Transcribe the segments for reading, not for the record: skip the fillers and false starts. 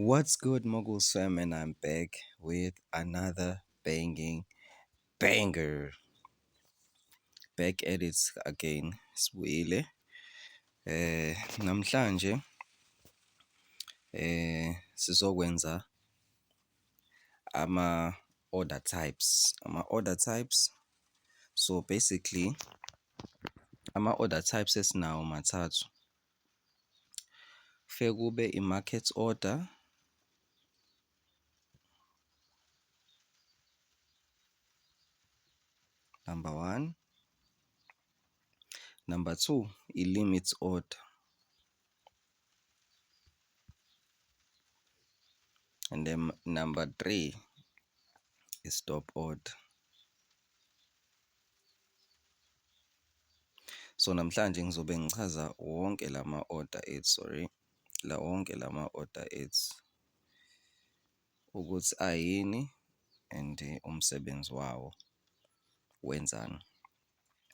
What's good, Mogul Sam? And I'm back with another banging banger. Back at it again, sibuyile. Namhlanje sizokwenza ama-order types. Ama-order types. So basically, ama-order types esinawo mathathu. Kufike kube i-market order, number one. Number two, i-limit order. And then number three is stop order. So namhlanje ngizobe ngichaza wonke lama-order ethu, wonke lama-order ethu ukuthi ayini and umsebenzi wawo wenzani.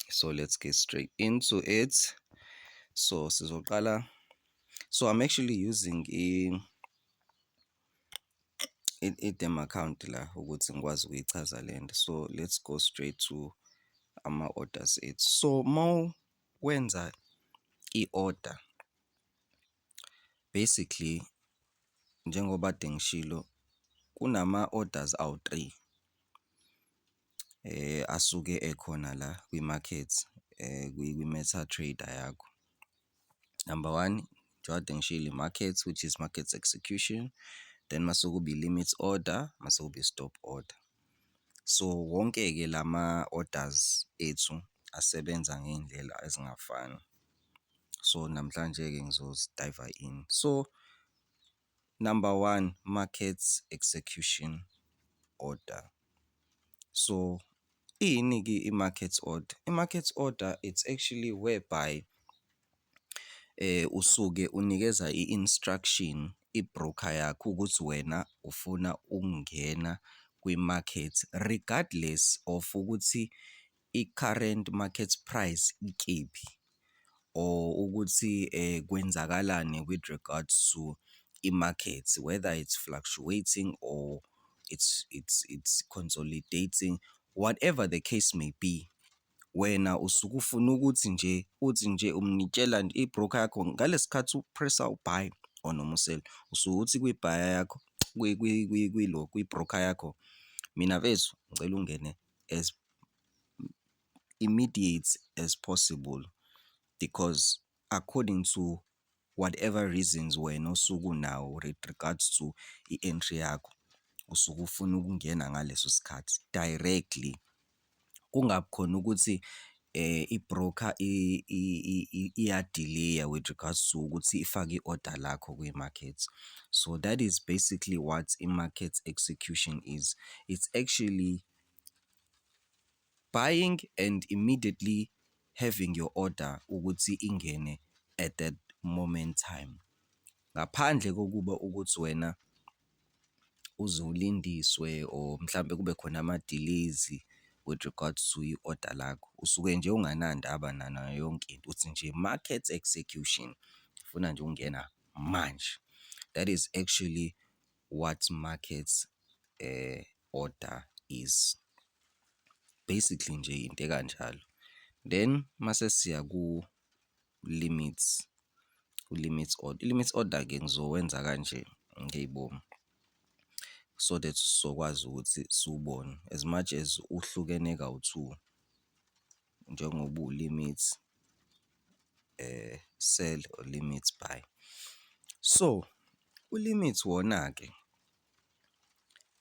So let's get straight into it. So sizoqala. So I'm actually using i-demo account la ukuthi ngikwazi ukuyichaza le nto. So let's go straight to ama-orders ethu. So wenza i-order, basically njengoba kade ngishilo kunama-orders awu-3 asuke ekhona la kwi-market kwi-MetaTrader yakho. Number one, njengoba ngishilo i-market, which is market execution. Then mase kuba i-limit order, mase kuba i-stop order. So wonke-ke lama-orders ethu asebenza ngey'ndlela ezingafani. So namhlanje-ke ngizosidiva in. So number one, market execution order. So iyini-ke i-market order? I-market order, it's actually whereby usuke unikeza i-instruction i-broker yakho ukuthi wena ufuna ukungena kwi-market regardless of ukuthi i-current market price ikephi, or ukuthi kwenzakalani with regards to i-market, whether it's fluctuating or it's consolidating, whatever the case may be. Wena usuke ufuna ukuthi nje umnitshela nje i-broker yakho ngalesikhathi upressa u-buy or noma usell, usuke uthi kwi-buyer yakho kwi-broker yakho, mina mfethu ngicela ungene as immediate as possible, because according to whatever reasons wena osuke unawo with regards to i-entry yakho, usuke ufuna ukungena ngaleso sikhathi directly, kungabi khona ukuthi i-broker iya-delay with regards to ukuthi ifake i-order lakho kwi-market. So that is basically what i-market execution is. It's actually buying and immediately having your order ukuthi ingene at that moment time, ngaphandle kokuba ukuthi wena uze ulindiswe or mhlambe kube khona ama-delays with regards to i-order lakho. Usuke nje unganandaba nayo yonke into, uthi nje market execution, ufuna nje ungena manje. That is actually what market order is. Basically nje into ekanjalo. Then mase siya ku-limits order. I-limit order-ke ngizowenza kanje ngey'bomu so that sizokwazi ukuthi siwubone as much as uhlukene kawu-2 njengoba u-limit sell or limit buy. So u-limit wona-ke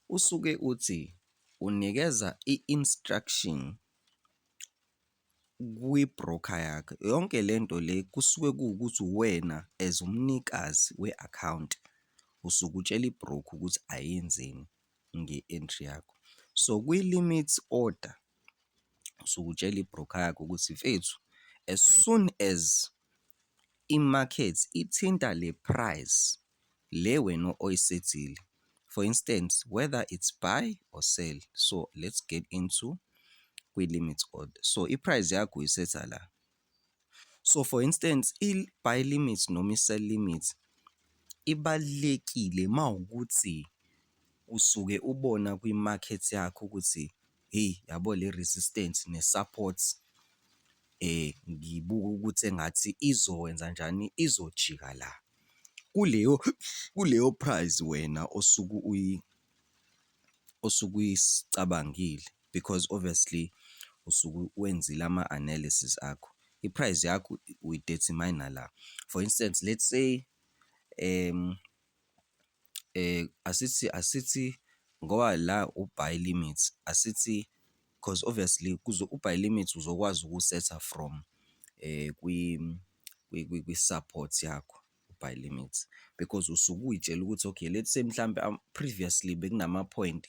usuke uthi unikeza i-instruction kwi-broker yakho. Yonke lento le kusuke kuwukuthi wena as umnikazi we-account usuke utshela i-broker ukuthi ayenzeni nge-entry yakho. So kwi-limit order usuke utshela i-broker yakho ukuthi mfethu, as soon as i-market ithinta le price le wena oyisethile, for instance whether it's buy or sell. So let's get into kwi-limit order. So i-price yakho uyisetha la. So for instance i-buy limit noma i-sell limit ibalulekile mawukuthi usuke ubona kwi-market yakho ukuthi hey yabo le resistance ne-support ngibuka ukuthi engathi izowenza njani, izojika la kuleyo price wena osuke uyicabangile, because obviously usuke wenzile ama-analysis akho. I-price yakho uyi-determine la. For instance, let's say asithi ngoba la u-buy limit, asithi because obviously u-buy limit uzokwazi ukusetha from kwi-support yakho u-buy limit, because usuke uy'tshela ukuthi okay, let's say mhlampe previously bekunama-point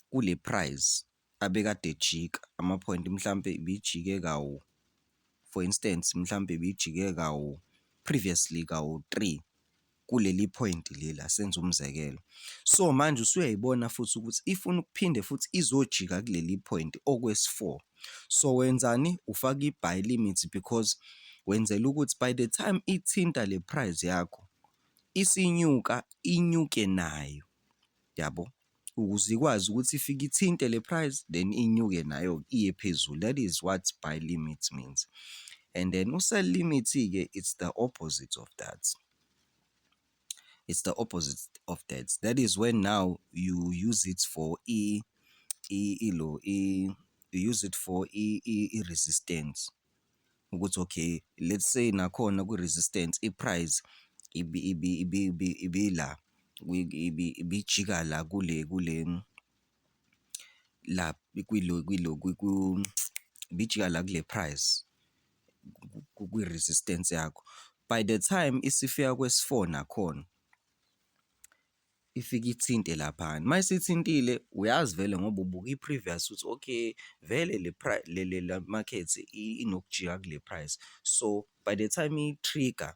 kule price abekade ejika, ama-point mhlampe ibijike for instance mhlampe ibijike previously kawu-3 kuleli point lela, senze umzekelo. So manje usuyayibona futhi ukuthi ifuna ukuphinde futhi izojika kuleli point okwesi-4. So wenzani? Ufaka i-buy limit because wenzela ukuthi by the time ithinta le price yakho isinyuka, inyuke nayo, yabo, ukuze ikwazi ukuthi ifike ithinte le price then inyuke nayo iye phezulu. That is what buy limit means. And then u-sell limit-ke, it's the opposite of that. It's the opposite of that. That is when now you use it for i-resistance. Ukuthi okay, let's say nakhona kwi-resistance i-price ibila ibijika la ibijika la kule price kwi-resistance yakho. By the time isifika kwesi-4 nakhona ifike ithinte laphana. Mayisithintile uyazi vele ngoba ubuka i-previous ukuthi okay vele le market inokujika kule price. So by the time i-trigger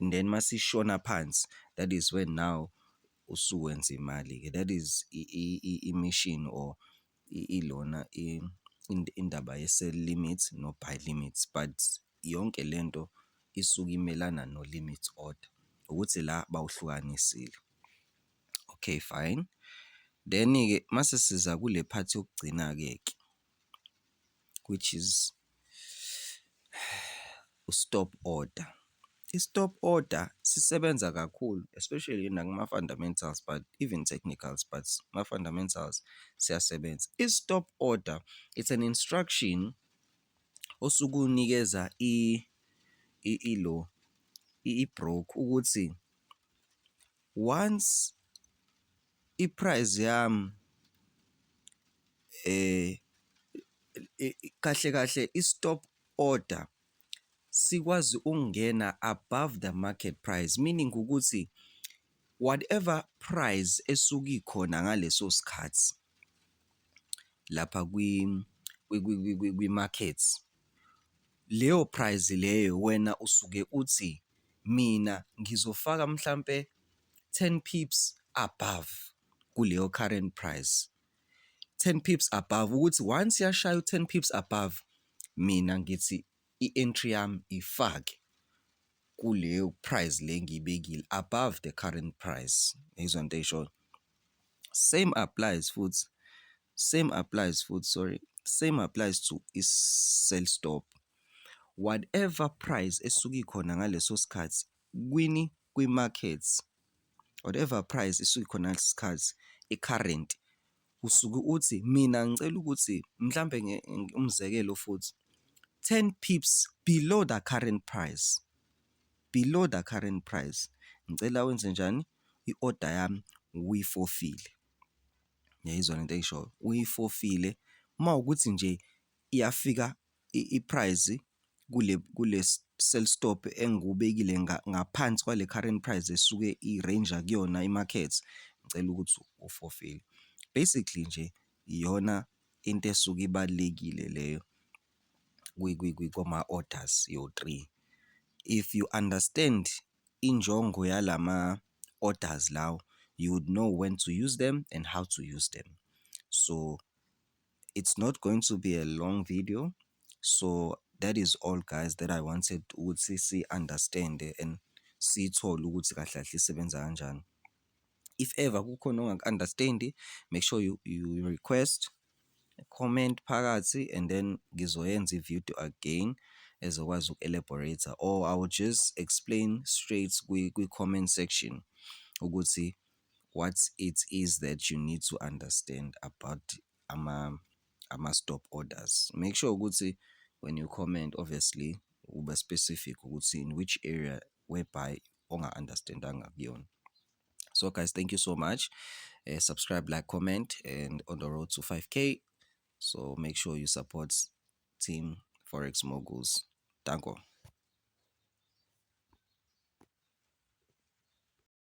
and then masishona phansi, that is when now usuwenza imali-ke. That is i-mission or ilona indaba ye-sell limit no-buy limits, but yonke lento isuke imelana no-limit order ukuthi la bawuhlukanisile. Okay, fine. Then-ke mase siza kule part yokugcina-ke, which is stop order. I-stop order sisebenza kakhulu, especially nakuma-fundamentals, but even technicals, but ma-fundamentals siyasebenza. I-stop order, it's an instruction osuke unikeza i-broker ukuthi once i-price yami kahle kahle i-stop order sikwazi ukungena above the market price, meaning ukuthi whatever price esuke ikhona ngaleso sikhathi lapha kwi-markets, leyo price leyo wena usuke uthi mina ngizofaka mhlampe 10 pips above kuleyo current price. 10 pips above ukuthi once yashaya 10 pips above, mina ngithi i-entry yami ifake kuleyo price le ngiyibekile above the current price. Yizwa into eyishoyo. Same applies to i-sell stop. Whatever price esuke ikhona ngaleso sikhathi kwi-markets, whatever price esuke ikhona ngaleso sikhathi i-current, usuke uthi mina ngicela ukuthi mhlampe umzekelo futhi 10 pips below the current price. Below the current price. Ngicela wenze njani? I-order yami uyifofile. Yayizwa lento eyishoyo. Uyifofile mawukuthi nje iyafika i-price kule sell stop engubekile ngaphansi kwale current price esuke i-range kuyona i-market, ngicela ukuthi ufofile. Basically nje iyona into esuke ibalekile leyo kwama-orders yo-3. If you understand injongo yalama orders lawo, you would know when to use them and how to use them. So it's not going to be a long video. So that is all, guys, that I wanted to see understand and siyithole ukuthi kahle kahle isebenza kanjani. If ever kukhona ongaku-understand-i, make sure you request comment phakathi, and then ngizoyenza i-video again ezokwazi uku-elaborate, or I will just explain straight kwi-comment section ukuthi what it is that you need to understand about ama-stop orders. Make sure ukuthi when you comment, obviously ube specific ukuthi in which area whereby onga-understandanga kuyona. So guys, thank you so much. Subscribe, like, comment, and on the road to 5K. So make sure you support Team Forex Moguls. Danko.